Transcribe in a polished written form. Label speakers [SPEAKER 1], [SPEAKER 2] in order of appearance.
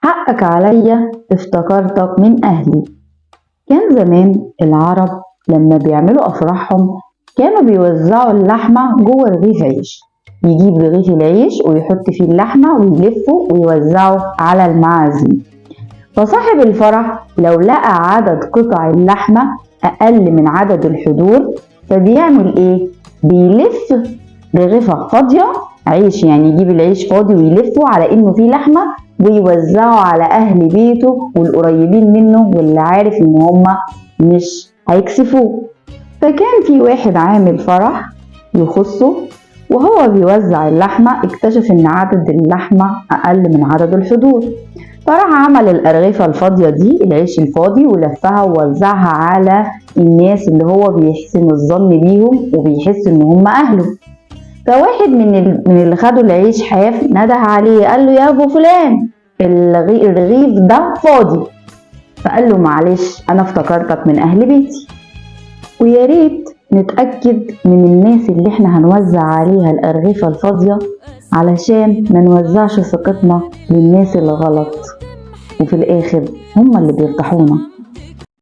[SPEAKER 1] حقك عليا افتكرتك من أهلي. كان زمان العرب لما بيعملوا أفراحهم كانوا بيوزعوا اللحمة جوه رغيف عيش، يجيب رغيف العيش ويحط فيه اللحمة ويلفه ويوزعه على المعازيم. فصاحب الفرح لو لقى عدد قطع اللحمة أقل من عدد الحضور فبيعمل إيه؟ بيلف رغيفة فاضية عيش، يعني يجيب العيش فاضي ويلفه على إنه فيه لحمة ويوزعه على أهل بيته والقريبين منه واللي عارف إن هما مش هيكسفوه. فكان في واحد عامل فرح يخصه، وهو بيوزع اللحمة اكتشف إن عدد اللحمة أقل من عدد الحضور، فراح عمل الأرغفة الفاضية دي العيش الفاضي ولفها ووزعها على الناس اللي هو بيحسن الظن بيهم وبيحس إن هم أهله. فواحد من اللي خدوا العيش حاف نده عليه قال له يا أبو فلان الرغيف ده فاضي. فقال له معلش أنا افتكرتك من أهل بيتي. ويا ريت نتأكد من الناس اللي احنا هنوزع عليها الأرغفة الفاضية علشان ما نوزعش ثقتنا للناس اللي غلط وفي الآخر هم اللي بيرتاحونا.